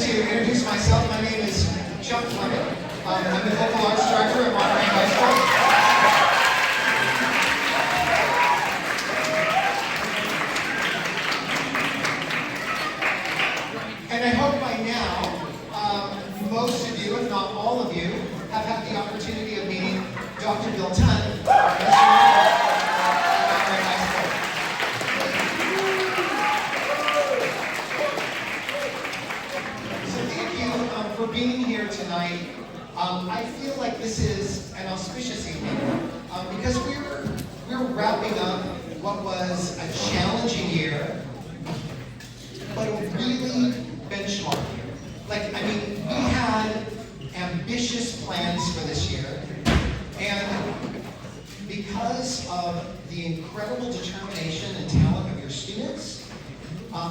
just to introduce myself, my name is Chuck Fleming. I'm the vocal arts director at Monterey High School. And I hope by now, most of you, if not all of you, have had the opportunity of meeting Dr. Bill Tunn, our instrument at Monterey High School. So thank you for being here tonight. I feel like this is an auspicious evening because we're wrapping up what was a challenging year, but a really benchmark year. Like, I mean, we had ambitious plans for this year, and because of the incredible determination and talent of your students,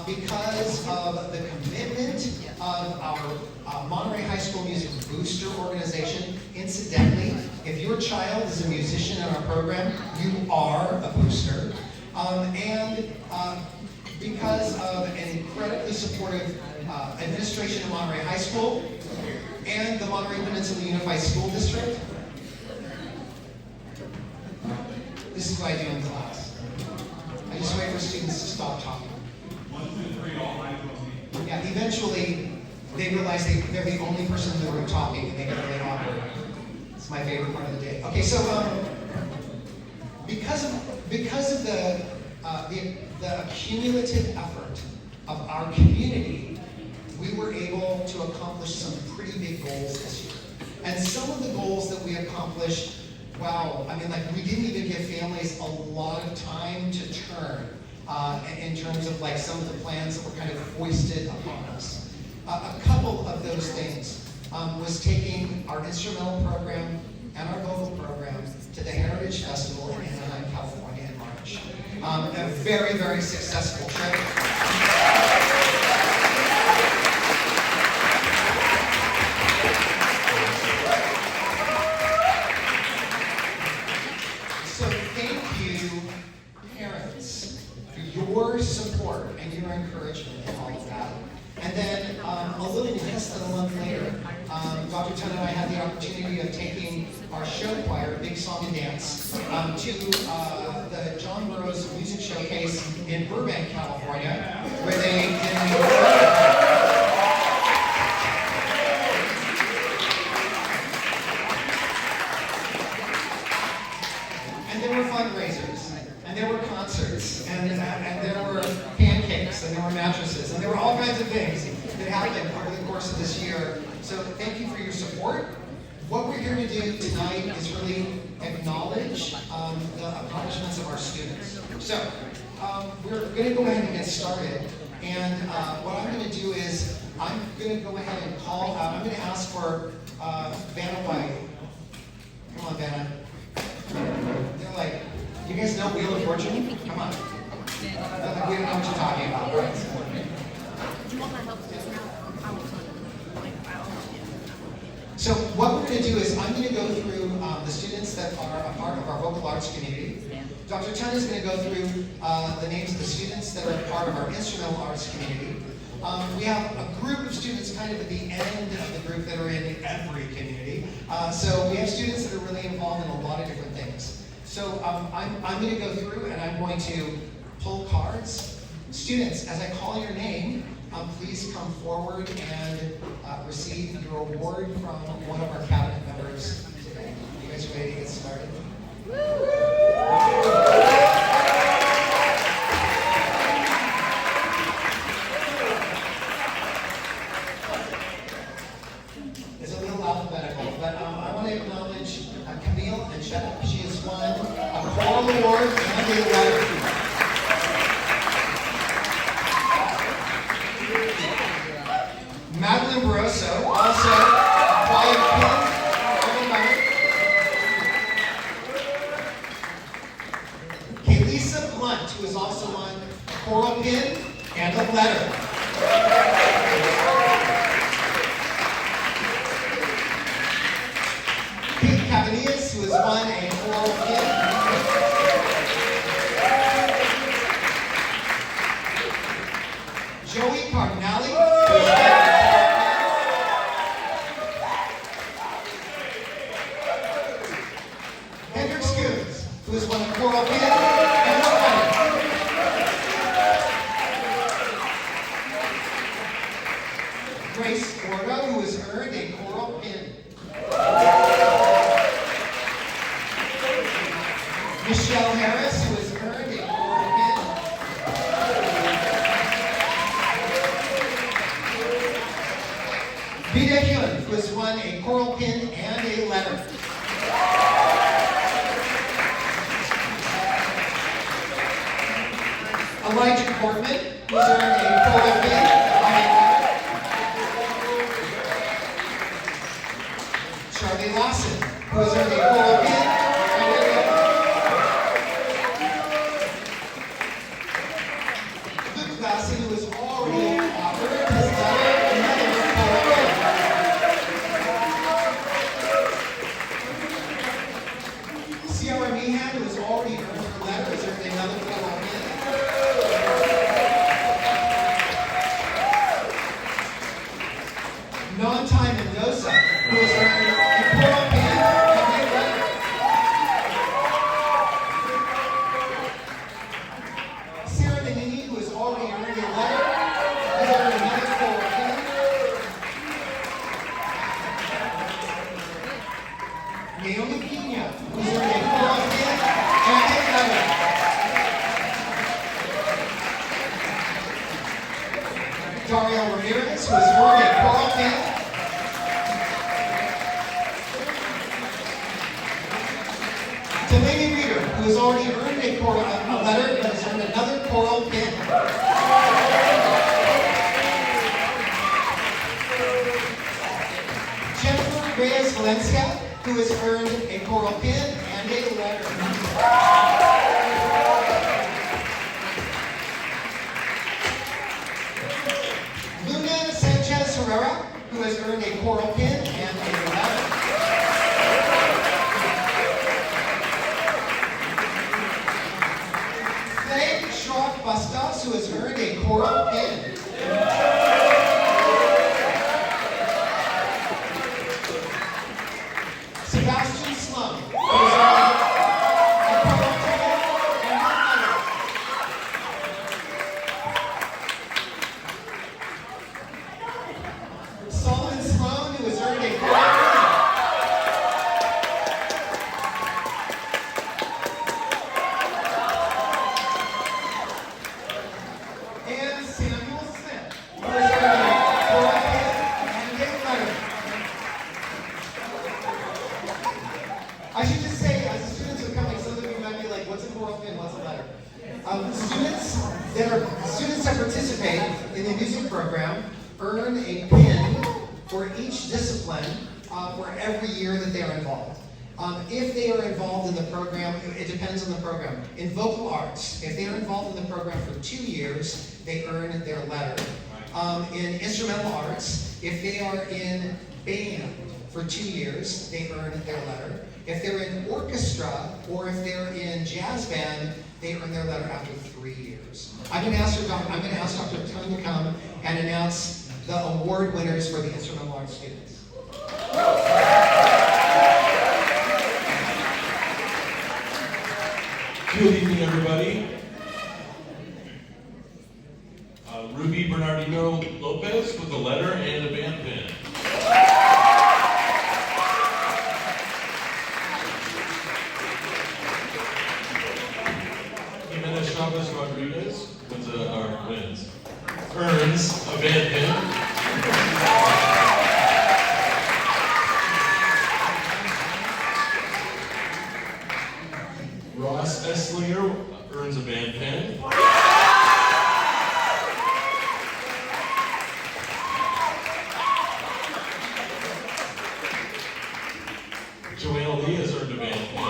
because of the commitment of our Monterey High School Music Booster organization. Incidentally, if your child is a musician in our program, you are a booster. And because of an incredibly supportive administration of Monterey High School and the Monterey Peninsula Unified School District, this is what I do in class. I just wait for students to stop talking. 1, 2, 3, all eyes on me. Yeah, eventually they realize they're the only person in the room talking, and they get really awkward. It's my favorite part of the day. Okay, so because of the accumulative effort of our community, we were able to accomplish some pretty big goals this year. And some of the goals that we accomplished, wow, I mean, like, we didn't even give families a lot of time to turn in terms of like some of the plans that were kind of foisted upon us. A couple of those things was taking our instrumental program and our vocal program to the Heritage Festival in Anaheim, California in March. A very, very successful trip. So thank you, parents, for your support and your encouragement in all of that. And then a little less than a month later, Dr. Tunn and I had the opportunity of taking our show choir, Big Song and Dance, to the John Burroughs Music Showcase in Burbank, California, where they did and there were fundraisers, and there were concerts, and there were pancakes, and there were mattresses, and there were all kinds of things that happened over the course of this year. So thank you for your support. What we're here to do tonight is really acknowledge the accomplishments of our students. So we're going to go ahead and get started. And what I'm going to do is I'm going to go ahead and call out. I'm going to ask for Vanna White. Come on, Vanna. They're like, you guys know Wheel of Fortune? Come on. They're like, we don't know what you're talking about, right? Do you want my help just now? I will tell you. So what we're going to do is I'm going to go through the students that are a part of our vocal arts community. Dr. Tunn is going to go through the names of the students that are a part of our instrumental arts community. We have a group of students kind of at the end of the group that are in every community. So we have students that are really involved in a lot of different things. So I'm going to go through and I'm going to pull cards. Students, as I call your name, please come forward and receive your award from one of our cabinet members today. You guys ready to get started? It's a little alphabetical, but I want to acknowledge Camille and Chet. She has won a choral award and a letter. Madeline Barroso, also quiet pin. Kaylisa Blunt, who has also won a choral pin and a letter. Kate Cavanias, who has won a choral pin. Joey Cardinale, who has won Grace Orgo, who has earned a coral pin. Michelle Harris, who has earned a coral pin. Vida Hyun, who has won a coral pin and a letter. Elijah Portman, who has earned a coral pin and a letter. Charlie Lawson, who has earned a coral pin and a letter. Luke Lassie, who has already earned his letter, another coral pin. Ciara Meehan, who has already earned her letter, has earned another coral pin. Non-time Mendoza, who has earned a coral pin and a letter. Sarah Nanini, who has already earned a letter, has earned another coral pin. Naomi Pina, who has earned a coral pin and a letter. Dario Ramirez, who has earned a coral pin. Delaney Reeder, who has already earned a letter and has earned another coral pin. Jennifer Reyes Valencia, who has earned a coral pin and a letter. Luna Sanchez Herrera, who has earned a coral pin and a letter. Faye Schrock Bastos, who has earned a coral pin. Sebastian Slum, who has earned a coral pin and a letter. Solomon Sloan, who has earned a coral pin. And Samuel Smith, who has earned a coral pin and a letter. I should just say, as the students are coming, some of you might be like, what's a coral pin, what's a letter? Students that participate in the music program earn a pin for each discipline for every year that they are involved. If they are involved in the program, it depends on the program. In vocal arts, if they are involved in the program for 2 years, they earn their letter. In instrumental arts, if they are in band for 2 years, they earn their letter. If they're in orchestra or if they're in jazz band, they earn their letter after 3 years. I'm going to ask Dr. Tone to come and announce the award winners for the instrumental arts students. Good evening, everybody. Ruby Bernardino Lopez with a letter and a band pin. Jimenez Chavez Rodriguez earns a band pin. Ross Esslinger earns a band pin. Joanne Lee has earned a band pin.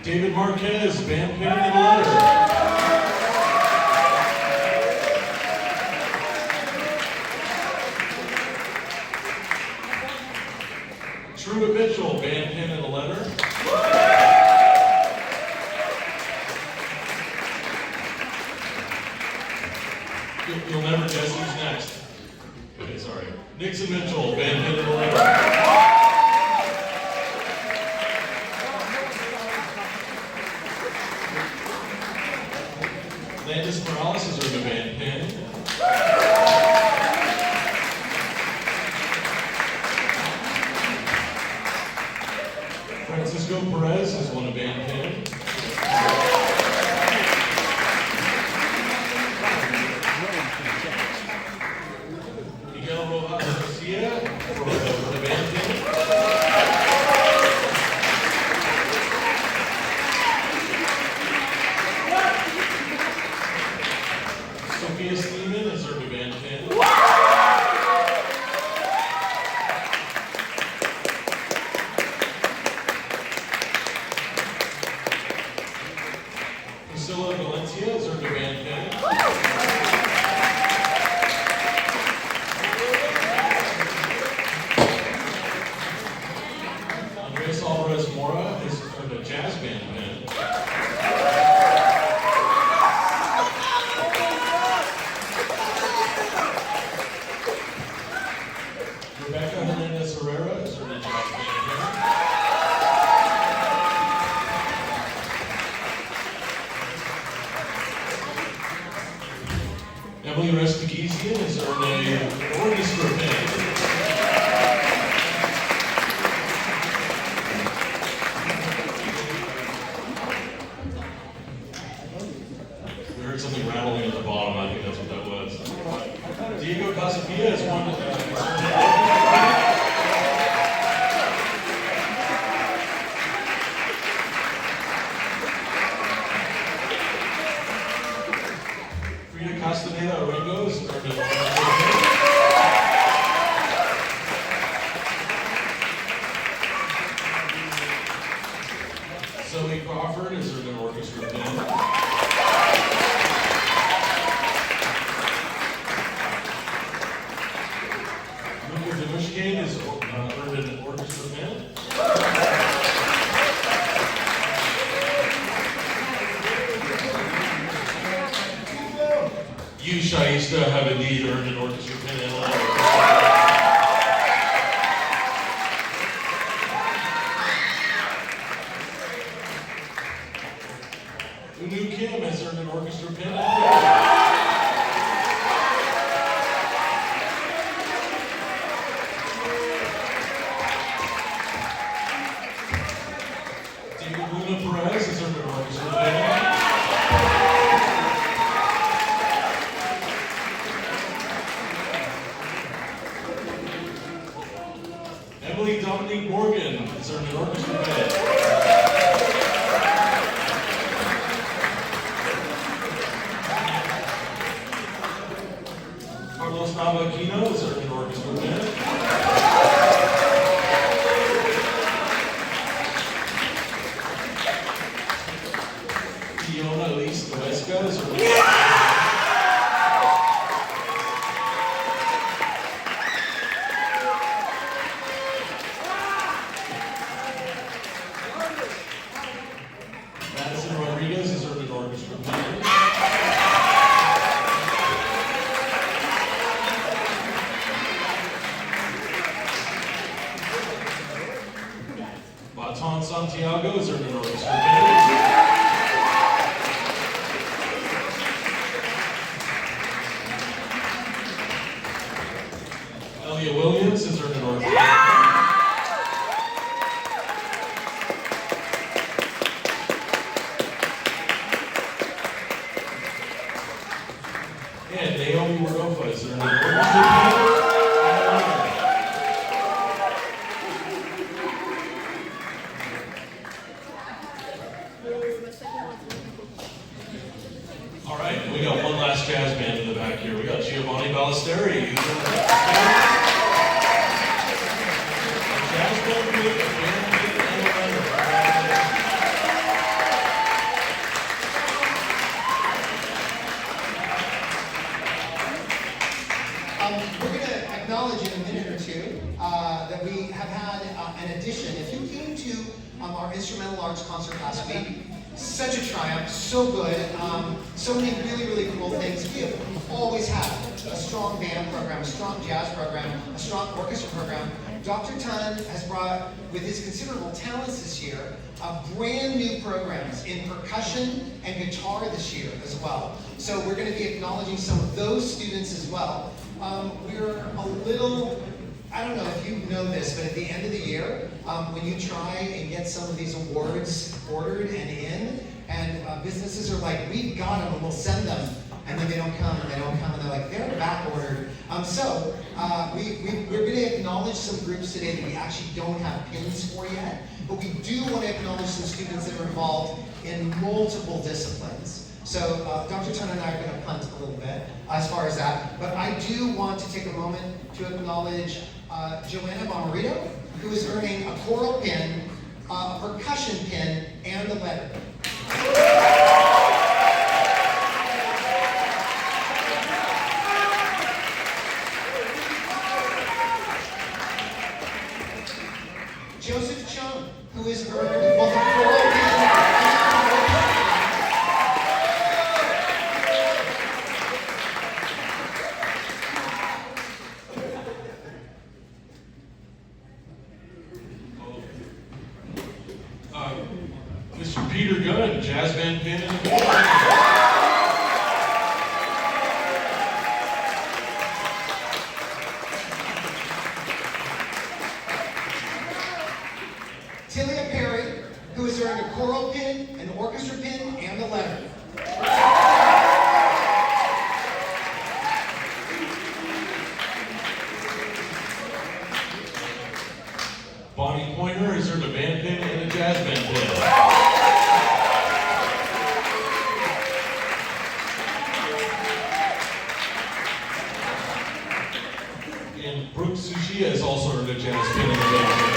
David Marquez, band pin and a letter. Truett Mitchell, band pin and a letter. You'll never guess who's next. Okay, sorry. Nixon Mitchell, band pin and a letter. Landis Morales has earned a band pin. Francisco Perez has won a band pin. Miguel Rojas Garcia for the band pin. Sophia Sleeman has earned a band pin. Priscilla Valencia has earned a band pin. Andres Alvarez Mora has earned a jazz band pin. Rebecca Hernandez Herrera has earned a jazz band pin. Emily Restagizian has earned an orchestra pin. We heard something rattling at the bottom. I think that's what that was. Diego Casapia has won. Frida Castaneda Arengo has earned an orchestra pin. Zoe Crawford has earned an orchestra pin. Luca Demushkane has earned an orchestra pin. You, Shaista, have indeed earned an orchestra pin and letter. Unu Kim has earned an orchestra pin and letter. David Luna Perez has earned an orchestra pin. Emily Dominique Morgan has earned an orchestra pin. Carlos Navaquino has earned an orchestra pin. Fiona Elise Noesca has earned an orchestra pin. Madison Rodriguez has earned an orchestra pin. Baton Santiago has earned an orchestra pin. Elia Williams has earned an orchestra pin. And Naomi Wardofa has earned an orchestra pin. All right, we got one last jazz band in the back here. We got Giovanni Ballesteri. Who's in the jazz band with a band pin and a letter. We're going to acknowledge in a minute or two that we have had an addition. If you came to our instrumental arts concert last week, such a triumph, so good, so many really, really cool things. We have always had a strong band program, a strong jazz program, a strong orchestra program, Dr. Tan has brought, with his considerable talents this year, brand new programs in percussion and guitar this year as well. So we're going to be acknowledging some of those students as well. We're a little, I don't know if you know this, but at the end of the year, when you try and get some of these awards ordered and in, and businesses are like, we've got them and we'll send them, and then they don't come and they don't come, and they're like, they're back ordered. We're going to acknowledge some groups today that we actually don't have pins for yet, but we do want to acknowledge some students that are involved in multiple disciplines. So Dr. Tan and I are going to punt a little bit as far as that, but I do want to take a moment to acknowledge Joanna Bomarito, who is earning a choral pin, a percussion pin, and a letter. Joseph Chung, who is earned both a choral pin and Mr. Peter Gunn, jazz band pin and Tilia Perry, who has earned a choral pin, an orchestra pin, and a letter. Bonnie Pointer has earned a band pin and a jazz band pin. And Brooke Sushia has also earned a jazz pin and a band pin.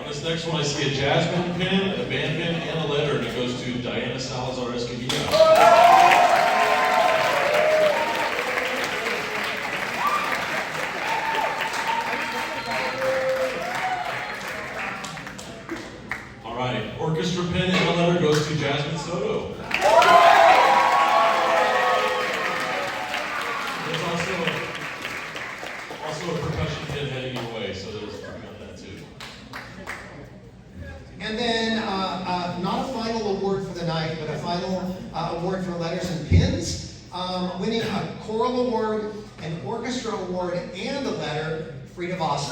This next one, I see a jazz band pin, a band pin, and a letter, and it goes to Diana Salazar Escamilla. All right, orchestra pin and a letter goes to Jasmine Soto. There's also a percussion pin heading your way, so there's three on that too. And then, not a final award for the night, but a final award for letters and pins. Winning a choral award, an orchestra award, and a letter, Frida Voss.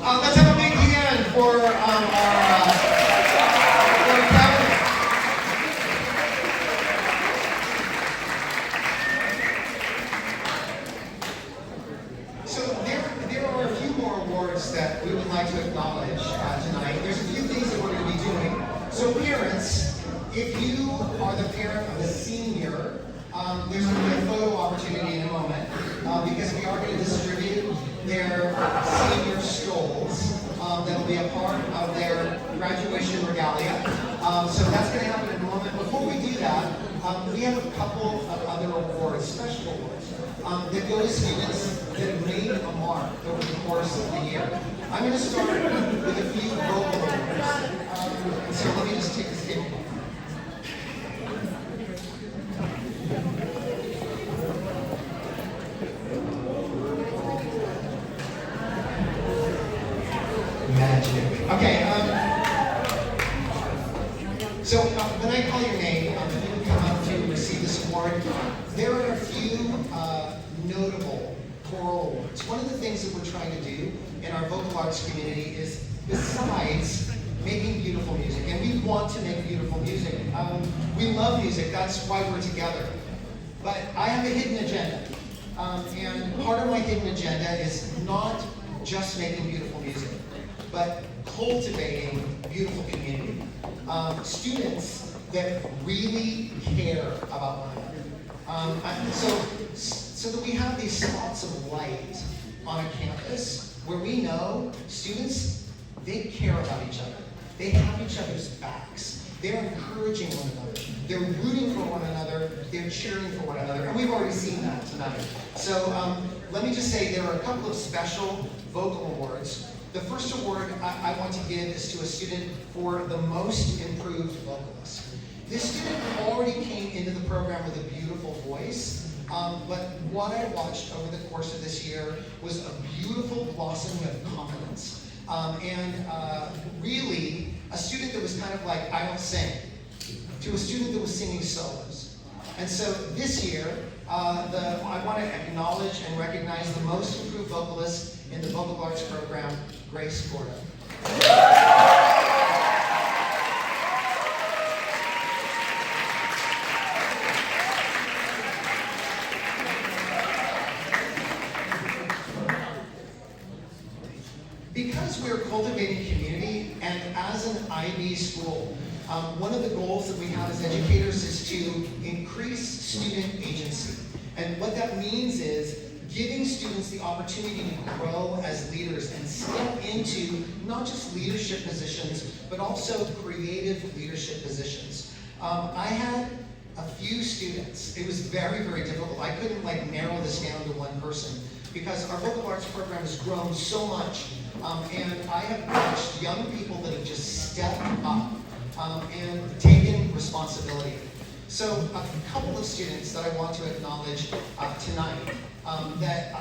Let's have a big hand for our cabinet. So there are a few more awards that we would like to acknowledge tonight. There's a few things that we're going to be doing. So parents, if you are the parent of a senior, there's going to be a photo opportunity in a moment because we are going to distribute their senior stoles that'll be a part of their graduation regalia. So that's going to happen in a moment. Before we do that, we have a couple of other awards, special awards, that go to students that have made a mark over the course of the year. I'm going to start with a few vocal awards. So let me just take this table. Magic. Okay, so when I call your name, if you come up to receive this award, there are a few notable choral awards. One of the things that we're trying to do in our vocal arts community is, besides making beautiful music, and we want to make beautiful music, we love music, that's why we're together. But I have a hidden agenda, and part of my hidden agenda is not just making beautiful music, but cultivating beautiful community. Students that really care about one another. so that we have these spots of light on a campus where we know students, they care about each other. They have each other's backs. They're encouraging one another. They're rooting for one another. They're cheering for one another. And we've already seen that tonight. So let me just say there are a couple of special vocal awards. The first award I want to give is to a student for the most improved vocalist. This student already came into the program with a beautiful voice, but what I watched over the course of this year was a beautiful blossoming of confidence. Really, a student that was kind of like, I don't sing, to a student that was singing solos. And so this year, I want to acknowledge and recognize the most improved vocalist in the vocal arts program, Grace Gordo. Because we're cultivating community, and as an IB school, one of the goals that we have as educators is to increase student agency. And what that means is giving students the opportunity to grow as leaders and step into not just leadership positions, but also creative leadership positions. I had a few students. It was very, very difficult. I couldn't narrow this down to one person because our vocal arts program has grown so much. And I have watched young people that have just stepped up and taken responsibility. So a couple of students that I want to acknowledge tonight that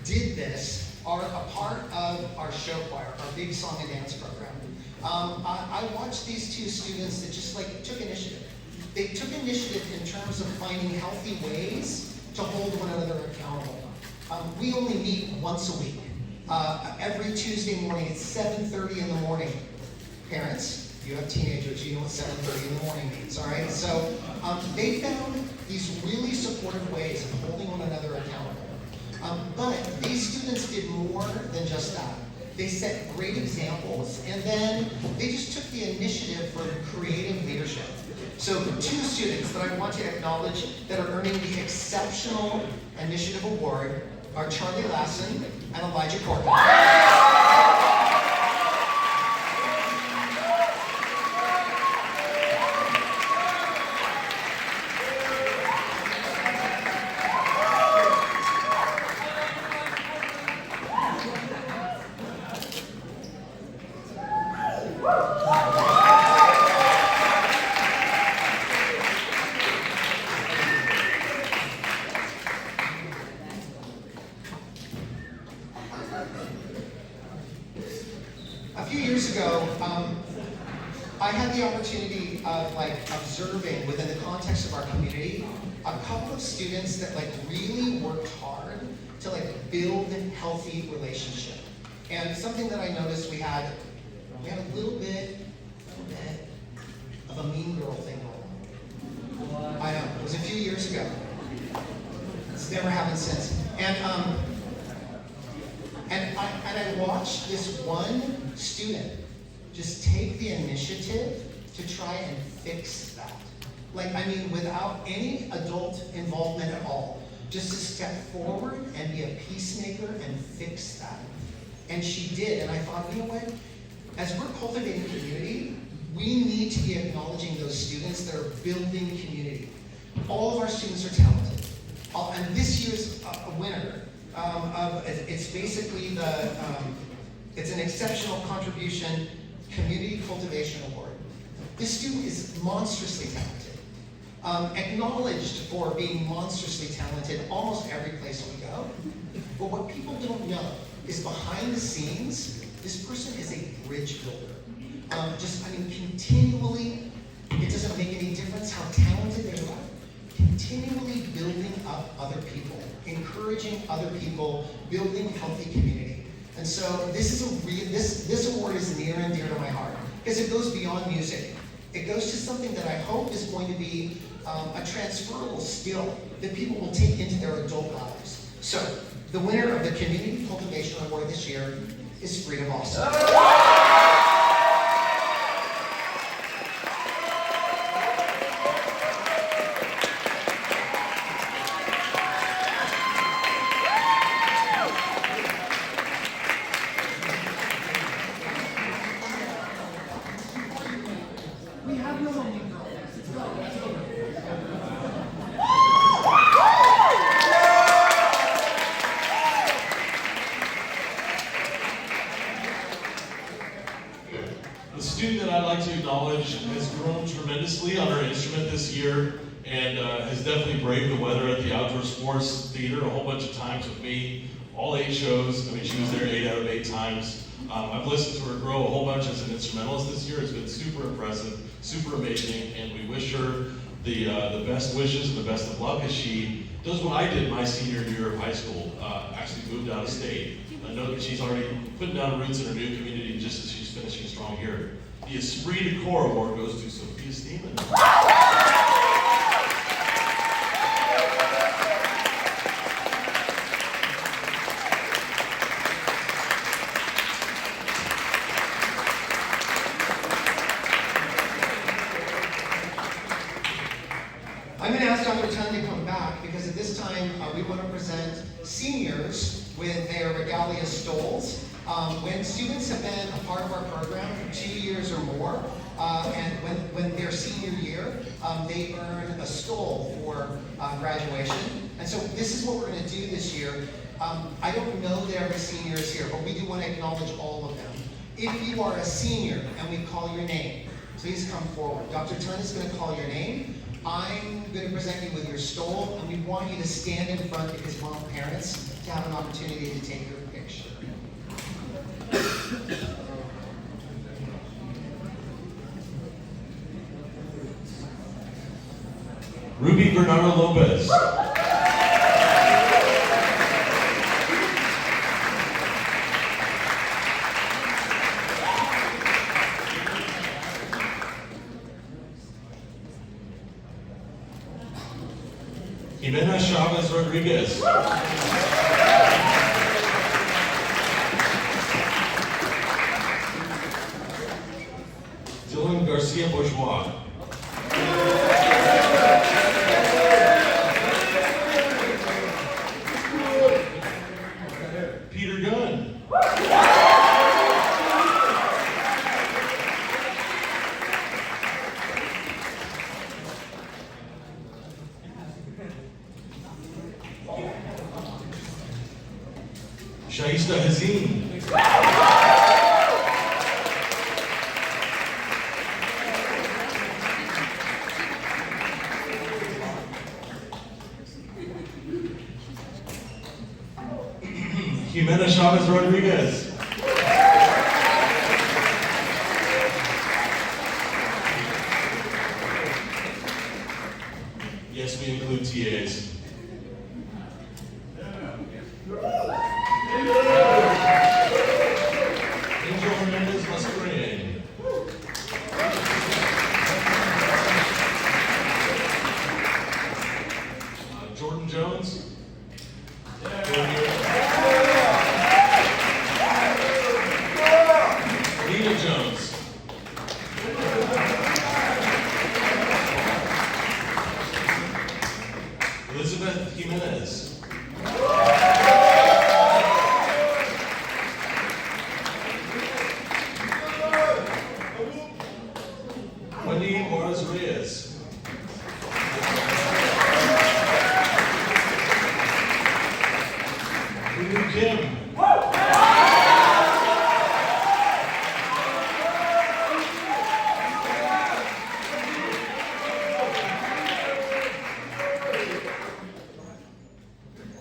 did this are a part of our show choir, our big song and dance program. I watched these two students that just took initiative. They took initiative in terms of finding healthy ways to hold one another accountable. We only meet once a week. Every Tuesday morning at 7:30 in the morning. Parents, you have teenagers, you know what 7:30 in the morning means, all right? So they found these really supportive ways of holding one another accountable. But these students did more than just that. They set great examples, and then they just took the initiative for creative leadership. So two students that I want to acknowledge that are earning the Exceptional Initiative Award are Charlie Lassen and Elijah Corbin. A few years ago, I had the opportunity of observing within the context of our community a couple of students that really worked hard to build a healthy relationship. And something that I noticed we had a little bit of a mean girl thing going on. I know, it was a few years ago. It's never happened since. And I watched this one student just take the initiative to try and fix that. Without any adult involvement at all. Just to step forward and be a peacemaker and fix that. And she did, and I thought, you know what? As we're cultivating community, we need to be acknowledging those students that are building community. All of our students are talented. And this year's winner, it's basically it's an Exceptional Contribution Community Cultivation Award. This student is monstrously talented, acknowledged for being monstrously talented almost every place we go. But what people don't know is behind the scenes, this person is a bridge builder. Continually, it doesn't make any difference how talented they are, continually building up other people, encouraging other people, building healthy community. And so this award is near and dear to my heart because it goes beyond music. It goes to something that I hope is going to be a transferable skill that people will take into their adult lives. So the winner of the Community Cultivation Award this year is Freedom Austin. have your moment, girl. Let's go. Let's go. The student that I'd like to acknowledge has grown tremendously on her instrument this year and has definitely braved the weather at the Outdoor Sports Theater a whole bunch of times with me. All 8 shows. I mean, she was there 8 out of 8 times. I've listened to her grow a whole bunch as an instrumentalist this year. It's been super impressive, super amazing, and we wish her the best wishes and the best of luck as she does what I did my senior year of high school, actually moved out of state. I know that she's already putting down roots in her new community just as she's finishing strong here. The Esprit de Corps Award goes to Sophia Steeman. I'm going to ask Dr. Tan to come back because at this time we want to present seniors with their regalia stoles. When students have been a part of our program for 2 years or more, and when their senior year, they earn a stole for graduation. And so this is what we're going to do this year. I don't know that every senior is here, but we do want to acknowledge all of them. If you are a senior and we call your name, please come forward. Dr. Tan is going to call your name. I'm going to present you with your stole, and we want you to stand in front because we want parents to have an opportunity to take your picture. Ruby Bernardo Lopez. Jimena Chavez Rodriguez. Dylan Garcia Bourgeois. Peter Gunn. Shaista Hazim. Jimena Chavez Rodriguez. Yes, we include TAs. Angel Hernandez Mascareña. Jordan Jones. Nina Jones. Elizabeth Jimenez. Wendy Morales Reyes. Lulu Kim.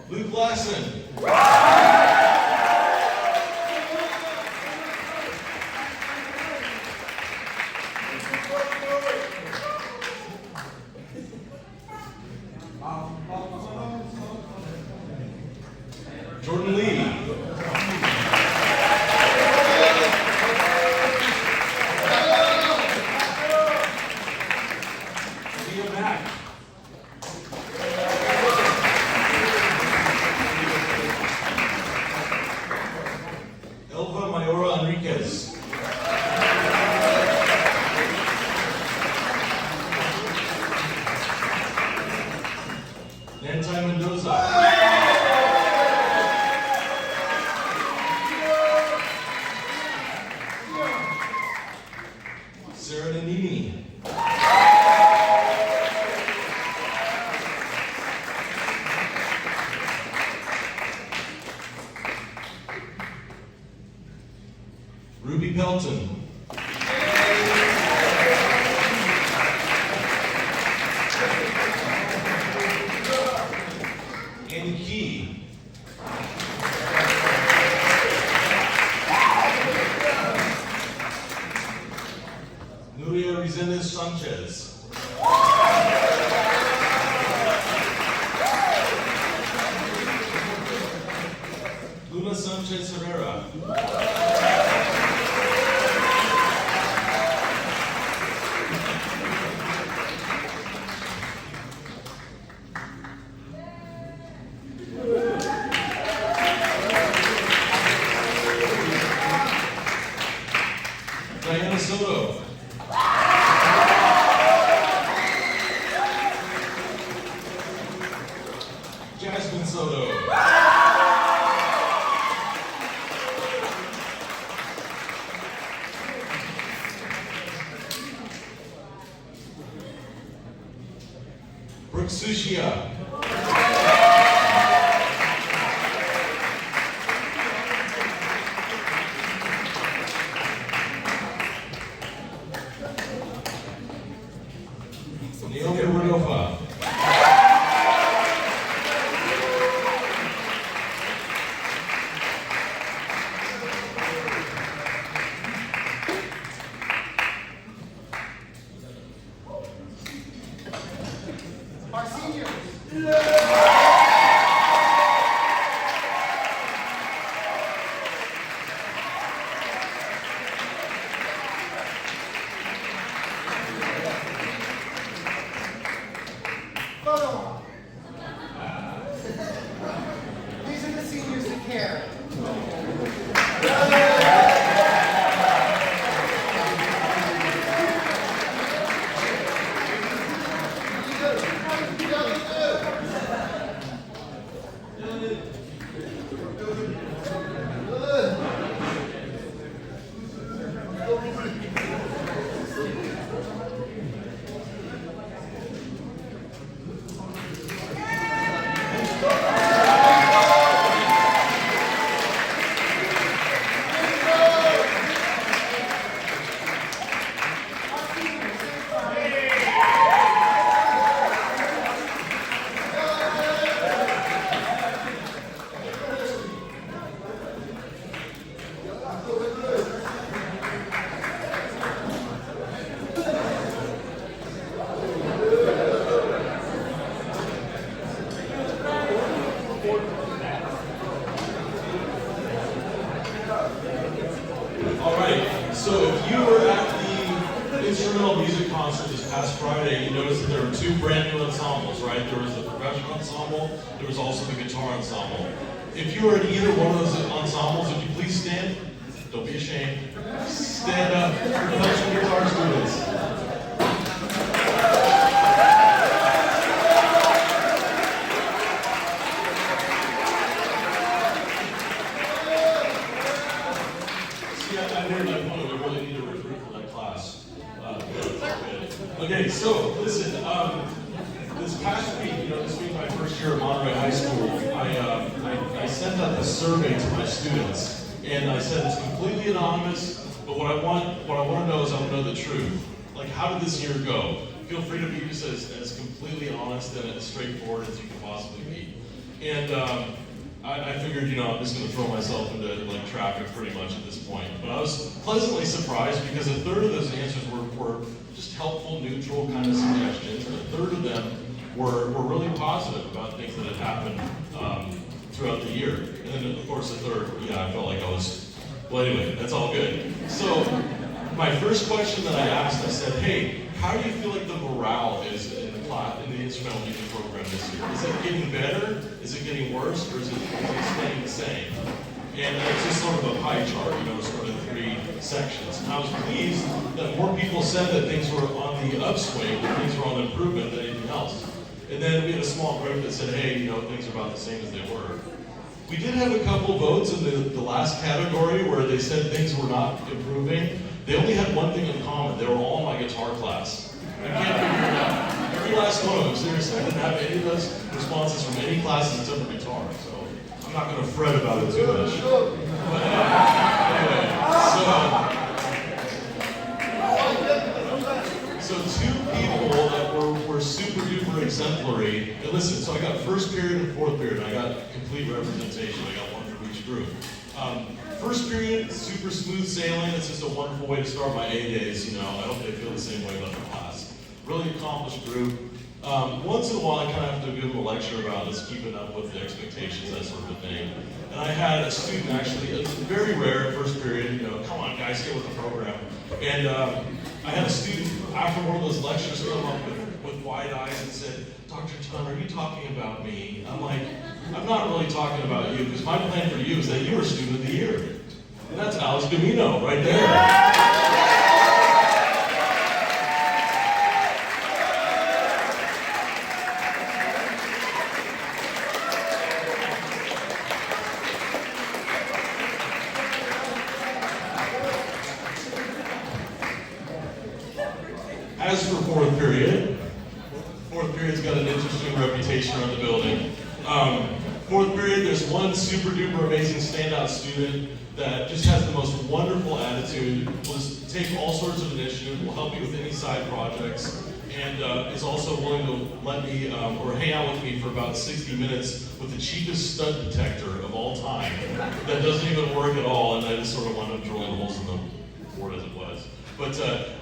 Luke Lassen. Jordan Lee. Leah Mack. Elva Mayora Enriquez. Nantai Mendoza. Sarah Nanini. Ruby Pelton. Annie Key. Nuria Rezendes Sanchez. Luna Sanchez Herrera. Diana Soto. Jasmine Soto. Brooke Sushia. Naomi Rudofa. Our seniors. Photo op. These are the seniors that care. All right, so if you were at the instrumental music concert this past Friday, you noticed that there were two brand new ensembles, right? There was the percussion ensemble, there was also the guitar ensemble. If you were at either one of those ensembles, would you please stand? Don't be ashamed. Stand up, percussion guitar students. We really need to recruit for that class. Okay, so listen, this past week, this week my first year at Monterey High School, I sent out a survey to my students, and I said it's completely anonymous, but what I want to know is I want to know the truth. Like, how did this year go? Feel free to be just as completely honest and as straightforward as you can possibly be. And I figured, I'm just going to throw myself into like traffic pretty much at this point. But I was pleasantly surprised because a third of those answers were just helpful, neutral kind of suggestions, and a third of them were really positive about things that had happened throughout the year. And then, of course, a third, I felt like I was, well, anyway, that's all good. So my first question that I asked, I said, hey, how do you feel like the morale is in the class, in the instrumental music program this year? Is it getting better? Is it getting worse? Or is it staying the same? And it's just sort of a pie chart, sort of three sections. And I was pleased that more people said that things were on the upswing, that things were on improvement than anything else. And then we had a small group that said, hey, things are about the same as they were. We did have a couple votes in the last category where they said things were not improving. They only had one thing in common. They were all in my guitar class. I can't figure it out. Every last one of them, seriously. I didn't have any of those responses from any classes except for guitar, so I'm not going to fret about it too much. But anyway, so two people that were super duper exemplary. And listen, so I got first period and fourth period, and I got complete representation. I got one from each group. First period, super smooth sailing. It's just a wonderful way to start my A days. You know, I hope they feel the same way about the class. Really accomplished group. Once in a while, I kind of have to give them a lecture about us keeping up with the expectations, that sort of a thing. And I had a student actually, it's very rare in first period, you know, come on guys, get with the program. And I had a student after one of those lectures come up with wide eyes and said, Dr. Tun, are you talking about me? I'm like, I'm not really talking about you, because my plan for you is that you were student of the year. And that's Alex Gamino right there. As for fourth period's got an interesting reputation around the building. Fourth period, there's one super duper amazing standout student that just has the most wonderful attitude, will just take all sorts of initiative, will help you with any side projects, and is also willing to let me, or hang out with me for about 60 minutes with the cheapest stud detector of all time that doesn't even work at all, and I just sort of wound up drilling holes in the board as it was. But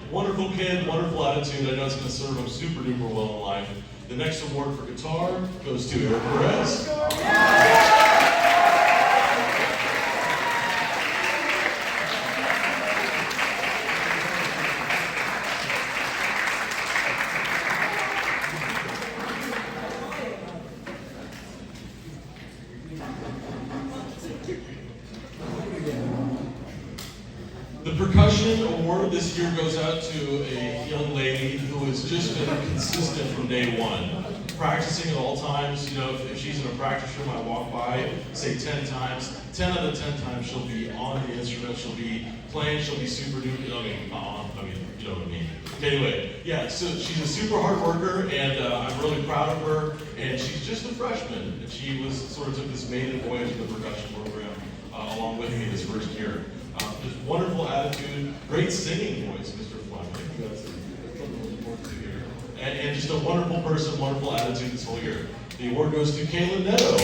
wonderful kid, wonderful attitude. I know it's going to serve him super duper well in life. The next award for guitar goes to Eric Perez. The percussion award this year goes out to a young lady who has just been consistent from day one. Practicing at all times, you know, if she's in a practice room, I walk by, say 10 times, 10 out of 10 times she'll be on the instrument, she'll be playing, she'll be super duper, you know what I mean. Anyway, yeah, so she's a super hard worker, and I'm really proud of her, and she's just a freshman, and she sort of took this maiden voyage of the percussion program along with me this first year. Just wonderful attitude, great singing voice, Mr. Fleming. I think that's something to look forward to here. And just a wonderful person, wonderful attitude this whole year. The award goes to Kaylin Netto.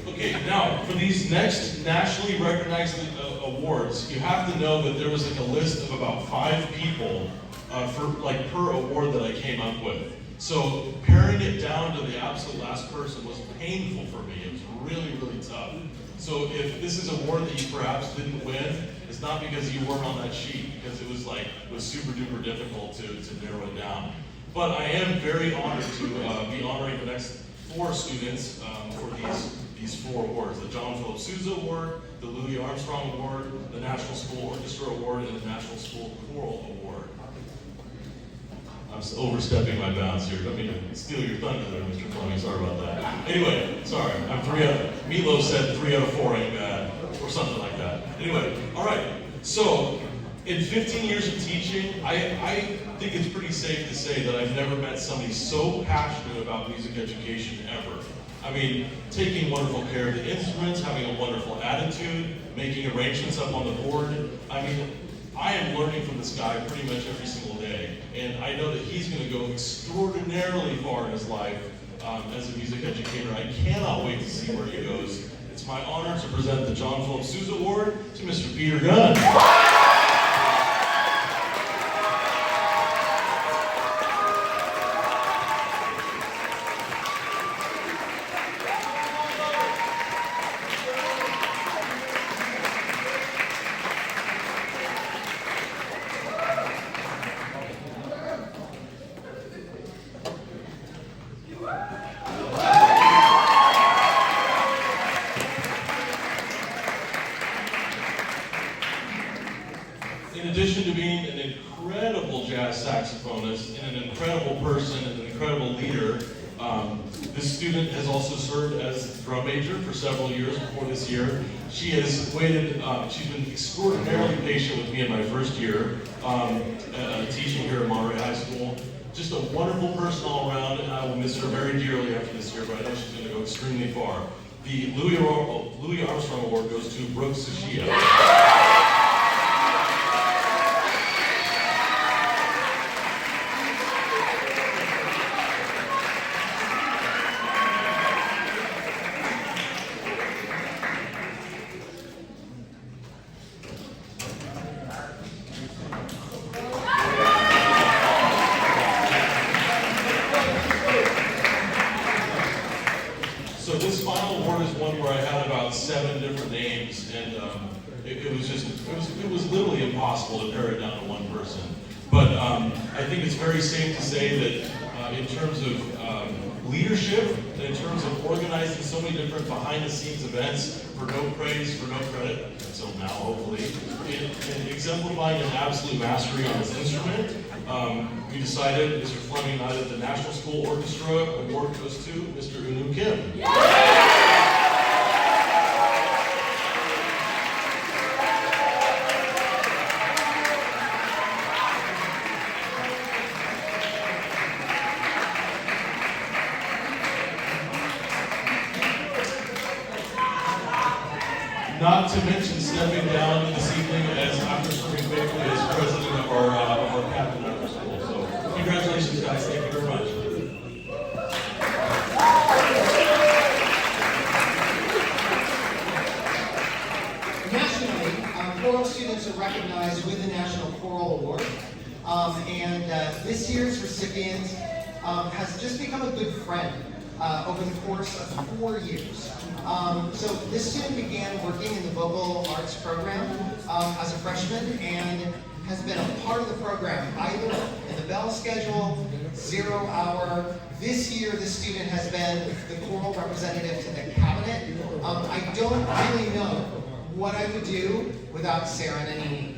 Okay, now for these next nationally recognized awards, you have to know that there was like a list of about 5 people per award that I came up with. So paring it down to the absolute last person was painful for me. It was really, really tough. So if this is an award that you perhaps didn't win, it's not because you weren't on that sheet, because it was super duper difficult to narrow it down. But I am very honored to be honoring the next 4 students for these 4 awards: the John Philip Sousa Award, the Louis Armstrong Award, the National School Orchestra Award, and the National School Choral Award. I'm overstepping my bounds here. Don't mean to steal your thunder there, Mr. Fleming. Sorry about that. Anyway, sorry. I'm 3 out. Meatloaf said 3 out of 4 ain't bad, or something like that. Anyway, all right. So, in 15 years of teaching, I think it's pretty safe to say that I've never met somebody so passionate about music education ever. I mean, taking wonderful care of the instruments, having a wonderful attitude, making arrangements up on the board. I mean, I am learning from this guy pretty much every single day, and I know that he's going to go extraordinarily far in his life as a music educator. I cannot wait to see where he goes. It's my honor to present the John Philip Sousa Award to Mr. Peter Gunn. in addition to being an incredible jazz saxophonist and an incredible person and an incredible leader, this student has also served as drum major for several years before this year. She has waited, she's been extraordinarily patient with me in my first year teaching here at Monterey High School. Just a wonderful person all around, and I will miss her very dearly after this year, but I know she's going to go extremely far. The Louis Armstrong Award goes to Brooke Sushia. So this final award is one where I had about 7 different names, and it was literally impossible to pare it down to one person. But I think it's very safe to say that in terms of leadership, in terms of organizing so many different behind-the-scenes events for no praise, for no credit, until now hopefully, and exemplifying an absolute mastery on this instrument, we decided Mr. Fleming and I that the National School Orchestra Award goes to Mr. Unu Kim. Not to mention stepping down this evening as after serving faithfully as president of our cabinet of our school. So congratulations, guys. Thank you very much. Nationally, choral students are recognized with the National Choral Award. This year's recipient has just become a good friend over the course of 4 years. So this student began working in the vocal arts program as a freshman and has been a part of the program either in the bell schedule, 0 hour. This year, the student has been the choral representative to the cabinet. I don't really know what I would do without Sarah and Anini.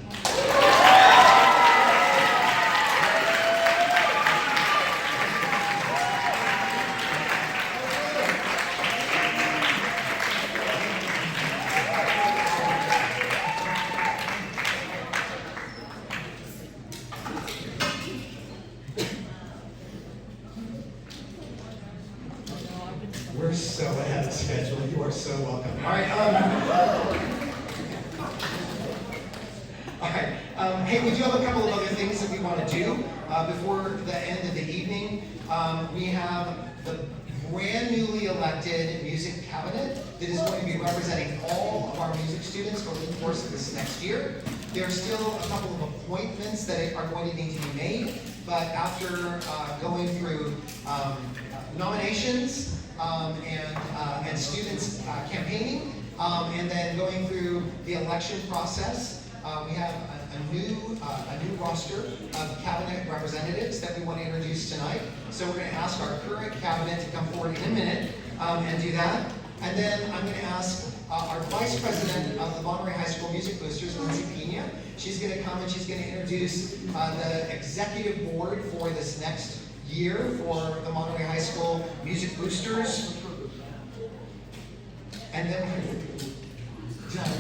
We're so ahead of schedule. You are so welcome. All right. Hey, we do have a couple of other things that we want to do before the end of the evening. We have the brand newly elected Music Cabinet that is going to be representing all of our music students over the course of this next year. There are still a couple of appointments that are going to need to be made, but after going through nominations, and students campaigning, and then going through the election process. We have a new roster of cabinet representatives that we want to introduce tonight. So we're going to ask our current cabinet to come forward in a minute and do that. And then I'm going to ask our vice president of the Monterey High School Music Boosters, Lindsay Pena. She's going to come and she's going to introduce the executive board for this next year for the Monterey High School Music Boosters. And then we're done.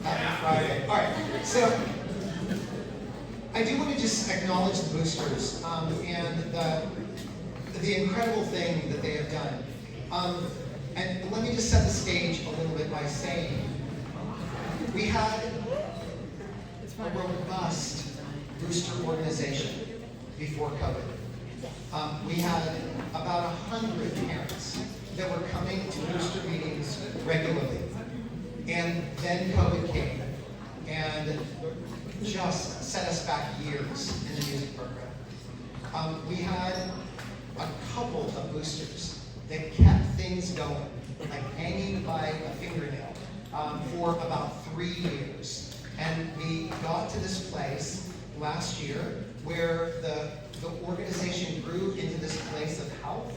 Happy Friday. All right, so I do want to just acknowledge the boosters and the incredible thing that they have done. And let me just set the stage a little bit by saying we had a robust booster organization before COVID. We had about 100 parents that were coming to booster meetings regularly. And then COVID came and just set us back years in the music program. We had a couple of boosters that kept things going, like hanging by a fingernail, for about 3 years. And we got to this place last year where the organization grew into this place of health,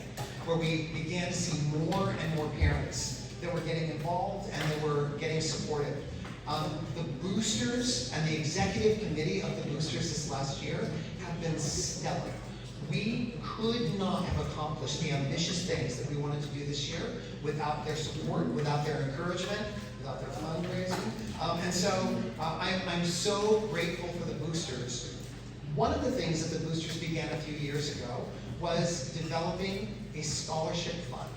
where we began to see more and more parents that were getting involved and that were getting supported. The boosters and the executive committee of the boosters this last year have been stellar. We could not have accomplished the ambitious things that we wanted to do this year without their support, without their encouragement, without their fundraising. And so I'm so grateful for the boosters. One of the things that the boosters began a few years ago was developing a scholarship fund.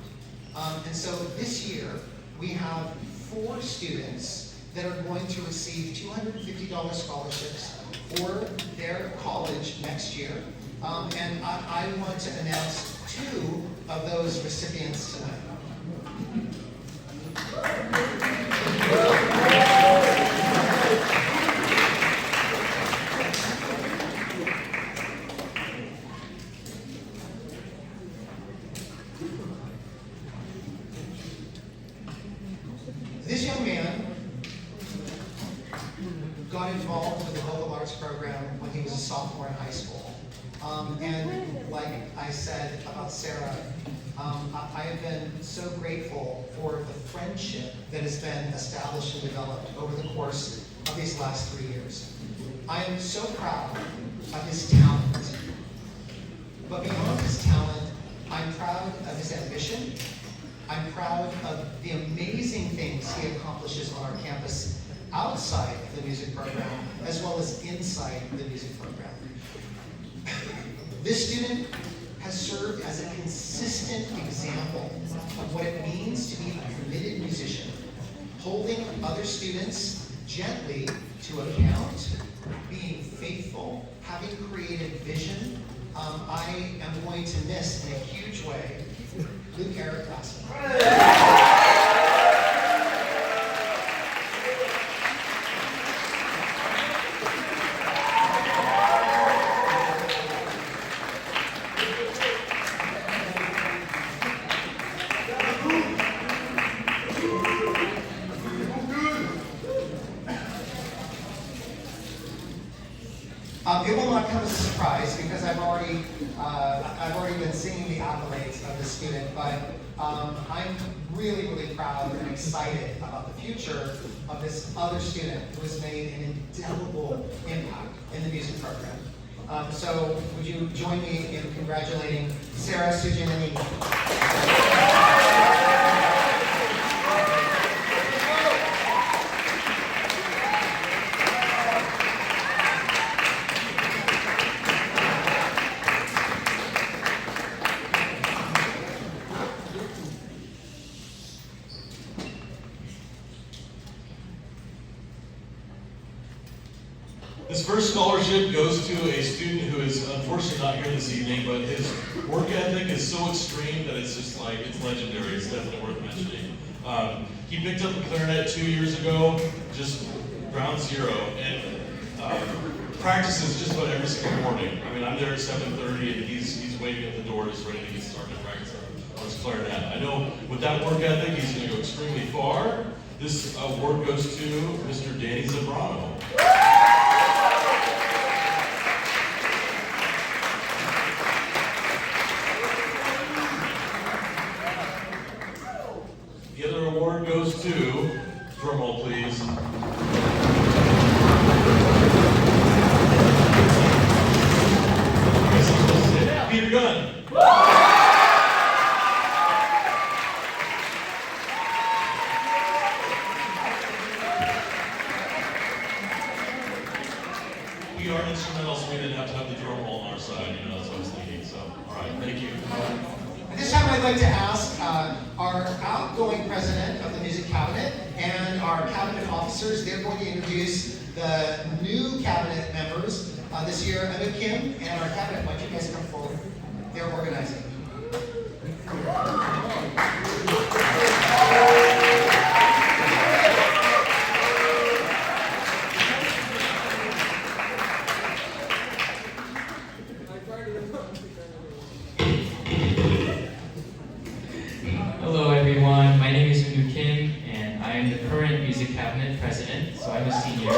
And so this year, we have 4 students that are going to receive $250 scholarships for their college next year. And I want to announce 2 of those recipients tonight. This young man got involved with the vocal arts program when he was a sophomore in high school. And like I said about Sarah, I have been so grateful for the friendship that has been established and developed over the course of these last 3 years. I am so proud of his talent. But beyond his talent, I'm proud of his ambition. I'm proud of the amazing things he accomplishes on our campus outside the music program, as well as inside the music program. This student has served as a consistent example of what it means to be a committed musician, holding other students gently to account, being faithful, having created vision. I am going to miss in a huge way Luke Eric Glassman. It will not come as a surprise because I've already been singing the accolades of the student, but I'm really, really proud and excited about the future of this other student who has made an indelible impact in the music program. So would you join me in congratulating Sarah Sujanini? This first scholarship goes to a student who is unfortunately not here this evening, but his work ethic is so extreme that it's just like, it's legendary. It's definitely worth mentioning. He picked up the clarinet 2 years ago, just ground zero, and practices just about every single morning. I mean, I'm there at 7:30 and he's waiting at the door, just ready to get started practicing on his clarinet. I know with that work ethic, he's going to go extremely far. This award goes to Mr. Danny Zambrano. The other award goes to, drumroll please, Peter Gunn. We are instrumental, so we didn't have to have the drum roll on our side, you know, that's what I was thinking, so, all right, thank you. At this time, I'd like to ask our outgoing president of the Music Cabinet and our cabinet officers. They're going to introduce the new cabinet members this year. Anu Kim and our cabinet, why don't you guys come forward? They're organizing. Hello everyone, my name is Anu Kim and I am the current Music Cabinet President, so I'm a senior.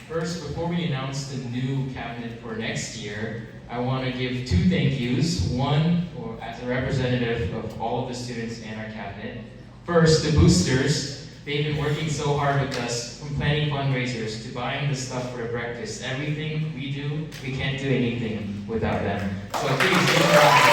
First, before we announce the new cabinet for next year, I want to give 2 thank yous. One as a representative of all of the students in our cabinet. First, the boosters. They've been working so hard with us, from planning fundraisers to buying the stuff for breakfast. Everything we do, we can't do anything without them. So please give them a round.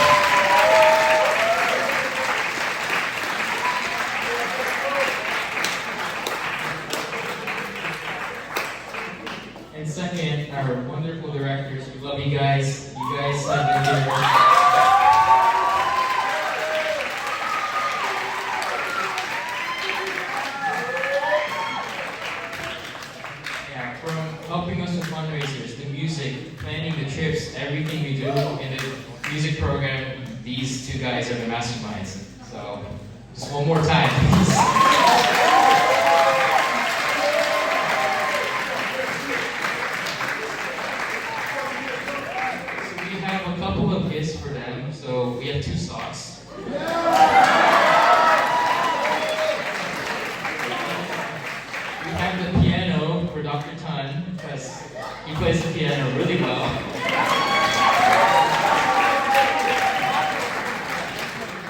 And second, our wonderful directors. We love you guys. You guys have been here. Helping us with fundraisers, the music, planning the trips, everything we do in the music program, these two guys are the masterminds. So, just one more time, please. So we have a couple of gifts for them. So we have 2 socks. We have the piano for Dr. Tan, because he plays the piano really well.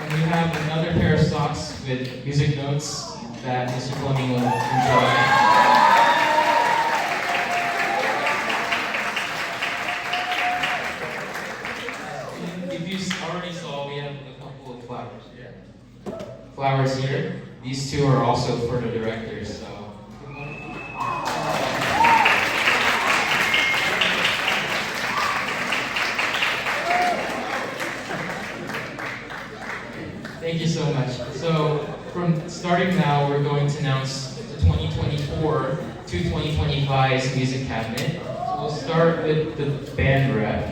And we have another pair of socks with music notes that Mr. Fleming will enjoy. If you already saw, we have a couple of flowers here. Flowers here. These 2 are also for the directors, so. Thank you so much. So, from starting now, we're going to announce the 2024 to 2025's Music Cabinet. So we'll start with the band rep.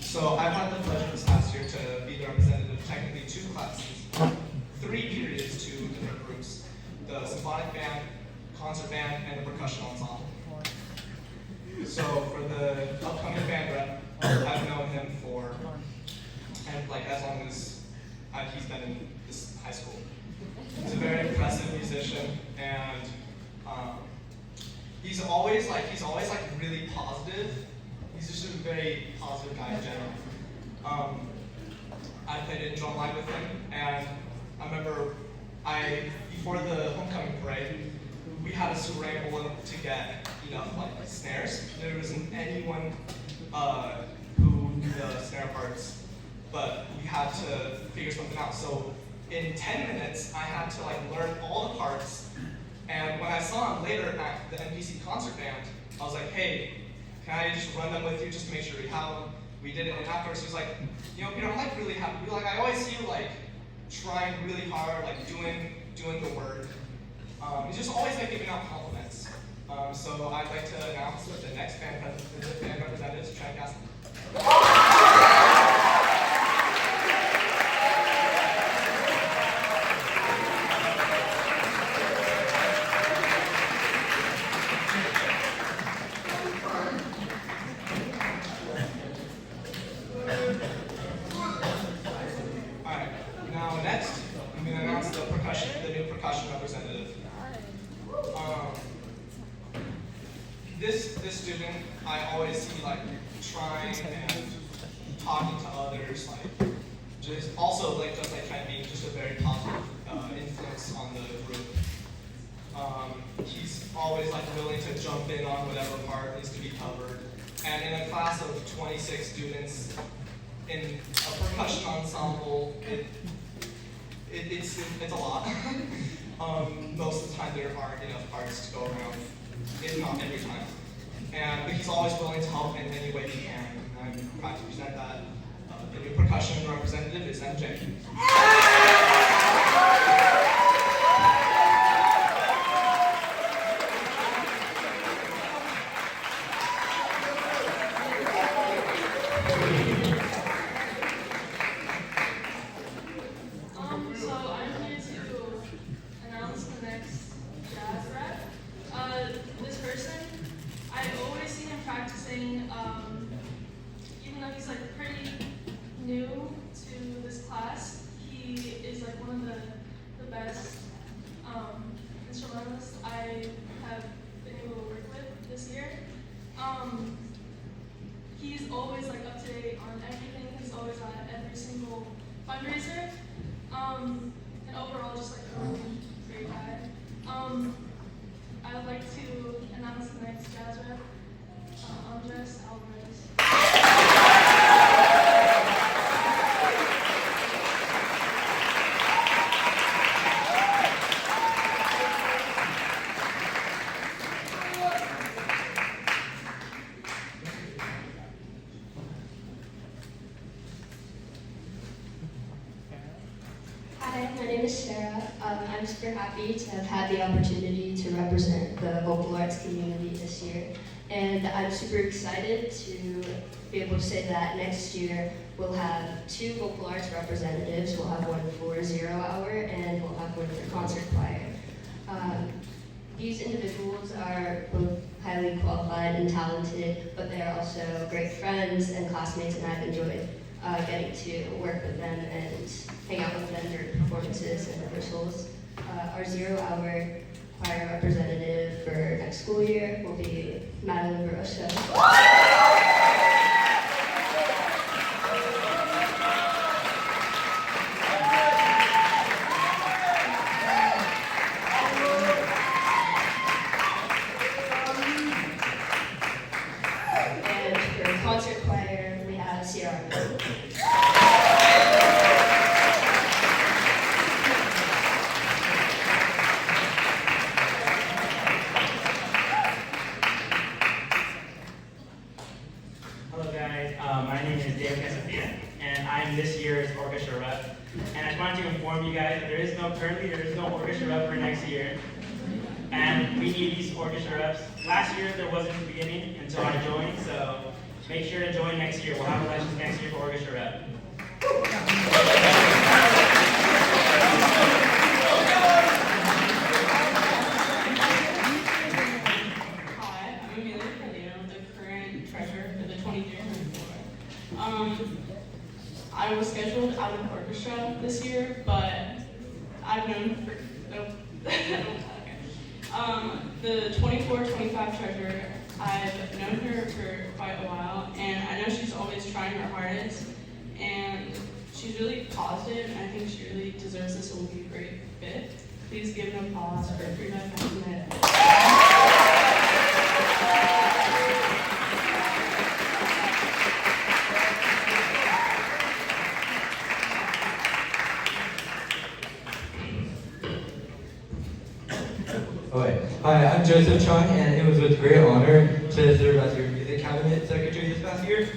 So I've had the pleasure this past year to be the representative of technically 2 classes, 3 periods, 2 different groups: the symphonic band, concert band, and the percussion ensemble. So for the upcoming band rep, I've known him for as long as he's been in this high school. He's a very impressive musician, and he's always really positive. He's just a very positive guy in general. I played in drumline with him, and I remember before the homecoming parade, we had to scramble to get enough snares. There wasn't anyone who knew the snare parts, but we had to figure something out. So in 10 minutes, I had to learn all the parts. And when I saw him later at the NPC concert band, I was like, hey, can I just run them with you just to make sure we have them? We did it, and afterwards he was like, Peter, I'm really happy. I always see you trying really hard, doing the work. He's just always giving out compliments. So I'd like to announce that the next band representatives, try and ask them. This student, I always see trying and talking to others, just trying to be just a very positive influence on the group. He's always willing to jump in on whatever part needs to be covered. And in a class of 26 students in a percussion ensemble, it's a lot. Most of the time there aren't enough parts to go around, if not every time. But he's always willing to help in any way he can. And I'm proud to present that. The new percussion representative is MJ. So I'm here to announce the next jazz rep. This person, I always see him practicing, even though he's pretty new to this class. He is one of the best instrumentalists I have been able to work with this year. always like up to date on everything. He's always at every single fundraiser. And overall, just like a really great guy. I would like to announce the next jazz rep, Andres Alvarez. Hi, my name is Sarah. I'm super happy to have had the opportunity to represent the vocal arts community this year. And I'm super excited to be able to say that next year we'll have 2 vocal arts representatives. We'll have one for 0 Hour and we'll have one for concert choir. These individuals are both highly qualified and talented, but they're also great friends and classmates, and I've enjoyed getting to work with them and hang out with them during performances and rehearsals. Our 0 Hour choir representative for next school year will be Madeline Barossa. And for concert choir, we have Sierra. Hello guys, my name is Dave Casafia, and I'm this year's orchestra rep. And I just wanted to inform you guys that currently there is no orchestra rep for next year. And we need these orchestra reps. Last year there wasn't in the beginning until I joined, so make sure to join next year. We'll have elections next year for orchestra rep. Hi, I'm Amelia Carlino, the current treasurer for the 23-24. I was scheduled out of orchestra this year, but I've known for okay. The 24-25 treasurer, I've known her for quite a while, and I know she's always trying her hardest, and she's really positive, and I think she really deserves this and will be a great fit. Please give an applause for Frida Castanet. Okay. Hi, I'm Joseph Chung, and it was with great honor to serve as your Music Cabinet Secretary this past year.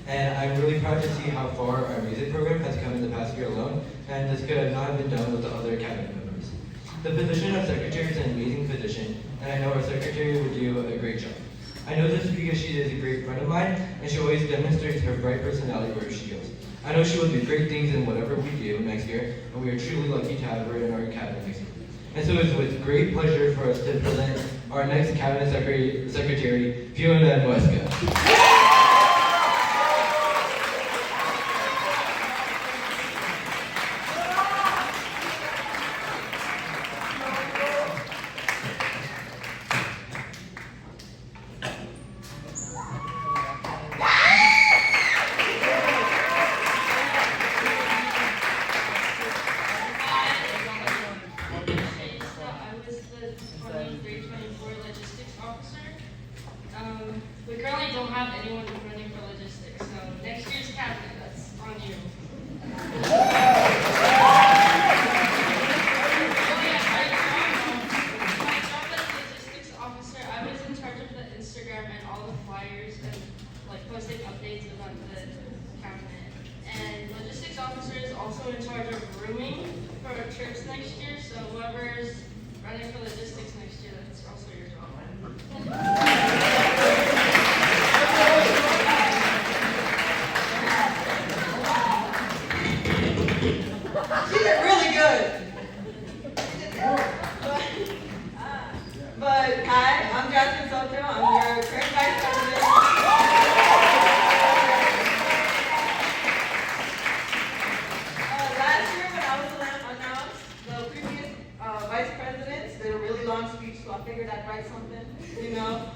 And I'm really proud to see how far our music program has come in the past year alone, and this could not have been done with the other cabinet members. The position of secretary is an amazing position, and I know our secretary would do a great job. I know this because she is a great friend of mine, and she always demonstrates her bright personality wherever she goes. I know she will do great things in whatever we do next year, and we are truly lucky to have her in our cabinet next year. And so it's with great pleasure for us to present our next cabinet secretary, Fiona Muesca. We currently don't have anyone running for logistics, so next year's cabinet, that's on you. My job as logistics officer, I was in charge of the Instagram and all the flyers and like posting updates about the cabinet. And logistics officer is also in charge of rooming for our trips next year, so whoever's running for logistics next year, that's also your job. She did really good. But hi, I'm Jasmine Soto. I'm your current vice president. Last year when I was announced, the previous vice presidents did a really long speech, so I figured I'd write something, you know.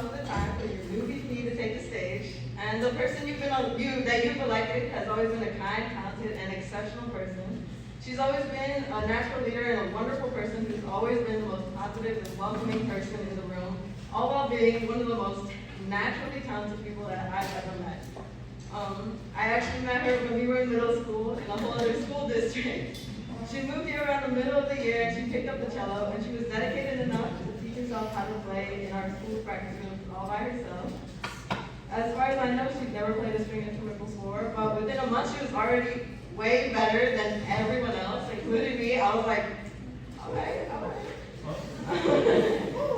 most of the time for your new VP to take the stage. And the person that you've elected has always been a kind, talented, and exceptional person. She's always been a natural leader and a wonderful person who's always been the most positive and welcoming person in the room, all while being one of the most naturally talented people that I've ever met. I actually met her when we were in middle school in a whole other school district. She moved here around the middle of the year and she picked up the cello, and she was dedicated enough to teach herself how to play in our school practice rooms all by herself. As far as I know, she's never played a string instrument before, but within a month she was already way better than everyone else, including me. I was like, all right.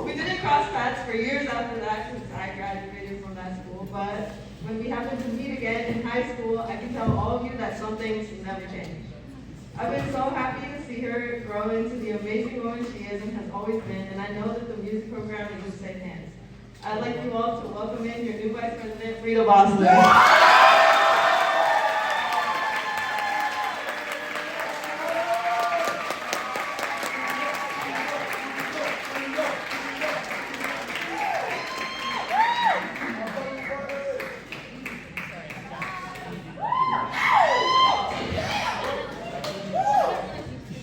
We didn't cross paths for years after that since I graduated from that school, but when we happened to meet again in high school, I can tell all of you that some things never change. I've been so happy to see her grow into the amazing woman she is and has always been, and I know that the music program is in safe hands. I'd like you all to welcome in your new Vice President, Frida Bosler.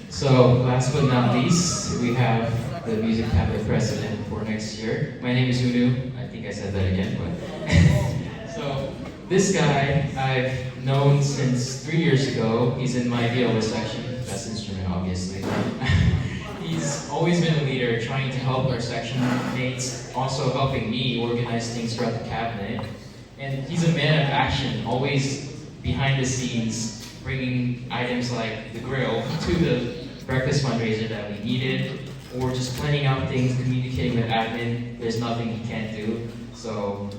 So, last but not least, we have the Music Cabinet President for next year. My name is Unu. I think I said that again, but... So, this guy I've known since 3 years ago. He's in my viola section, best instrument, obviously. He's always been a leader, trying to help our section mates, also helping me organize things throughout the cabinet. And he's a man of action, always behind the scenes, bringing items like the grill to the breakfast fundraiser that we needed, or just planning out things, communicating with admin. There's nothing he can't do. So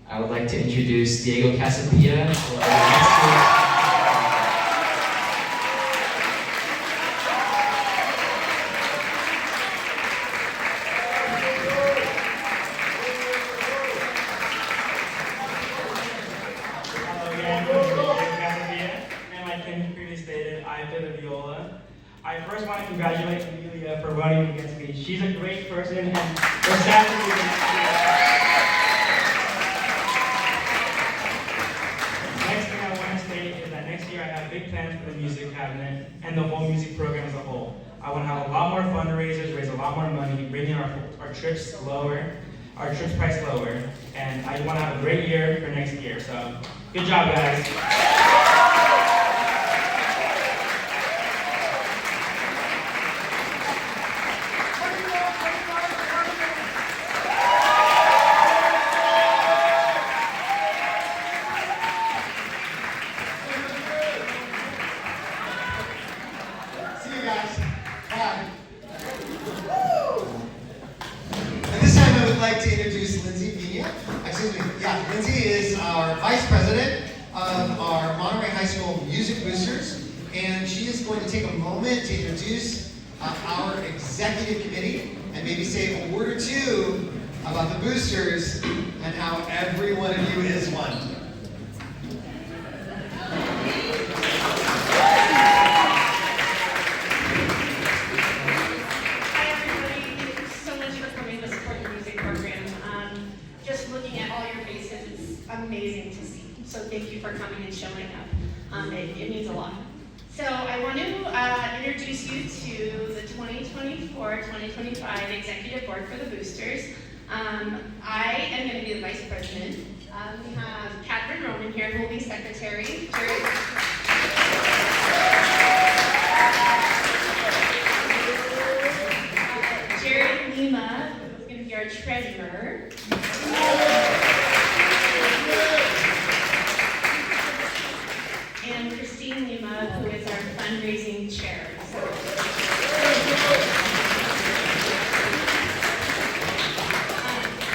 I would like to introduce Diego Casapia for the next year. I first want to congratulate Amelia for running against me. She's a great person, and we're sad to be Next thing I want to state is that next year I have big plans for the music cabinet and the whole music program as a whole. I want to have a lot more fundraisers, raise a lot more money, bring our trips lower, our trips price lower, and I want to have a great year for next year. So, good job, guys. Lindsay is our Vice President of our Monterey High School Music Boosters, and she is going to take a moment to introduce our executive committee and maybe say a word or two about the boosters and how every one of you is one. Hi everybody, thank you so much for coming to support the music program. Just looking at all your faces, it's amazing to see. So thank you for coming and showing up. It means a lot. So I want to introduce you to the 2024-2025 Executive Board for the Boosters. I am going to be the Vice President. We have Catherine Roman here, who will be Secretary. Jared Lima, who's going to be our Treasurer. And Christine Lima, who is our fundraising chair.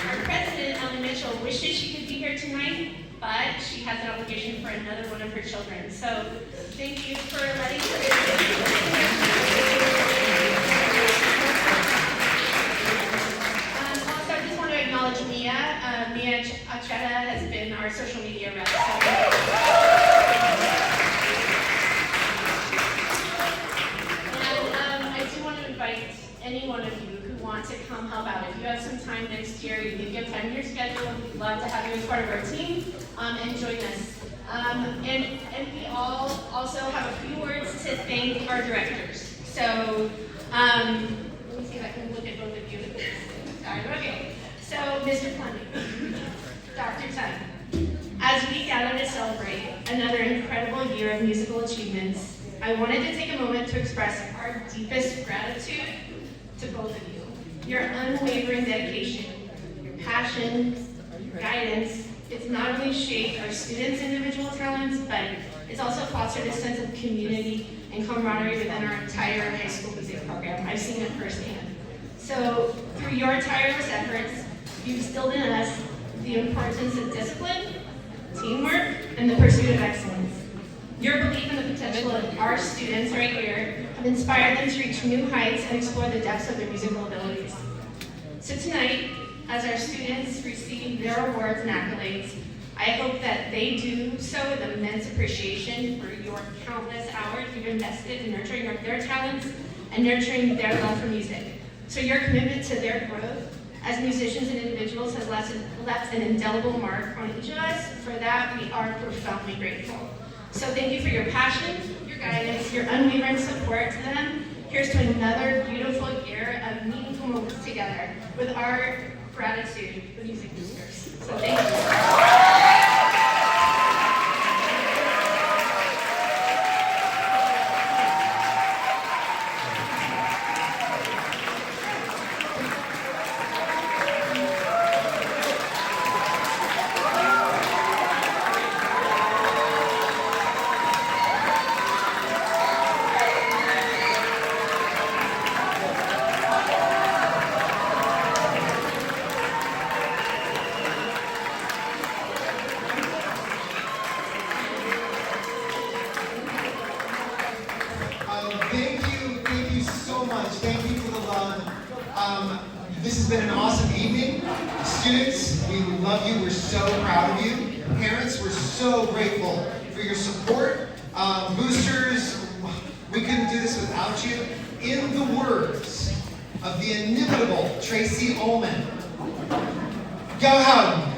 Our president, Ellen Mitchell, wishes she could be here tonight, but she has an obligation for another one of her children. So thank you for letting Also, I just want to acknowledge Mia. Mia Acheta has been our social media rep. I do want to invite any one of you who want to come help out. If you have some time next year, you can give time in your schedule. We'd love to have you as part of our team and join us. And we all also have a few words to thank our directors. So let me see if I can look at both of you. Sorry, okay. So Mr. Fleming, Dr. Tun, as we gather to celebrate another incredible year of musical achievements, I wanted to take a moment to express our deepest gratitude to both of you. Your unwavering dedication, your passion, your guidance, it's not only shaped our students' individual talents, but it's also fostered a sense of community and camaraderie within our entire high school music program. I've seen it firsthand. So through your tireless efforts, you've instilled in us the importance of discipline, teamwork, and the pursuit of excellence. Your belief in the potential of our students right here have inspired them to reach new heights and explore the depths of their musical abilities. So tonight, as our students receive their awards and accolades, I hope that they do so with immense appreciation for your countless hours you've invested in nurturing their talents and nurturing their love for music. So your commitment to their growth as musicians and individuals has left an indelible mark on each of us. For that, we are profoundly grateful. So thank you for your passion, your guidance, your unwavering support to them. Here's to another beautiful year of meaningful moments together with our gratitude, the Music Boosters. So thank you. Thank you so much. Thank you for the love. This has been an awesome evening. Students, we love you. We're so proud of you. Parents, we're so grateful for your support. Boosters, we couldn't do this without you. In the words of the inimitable Tracy Ullman, go home.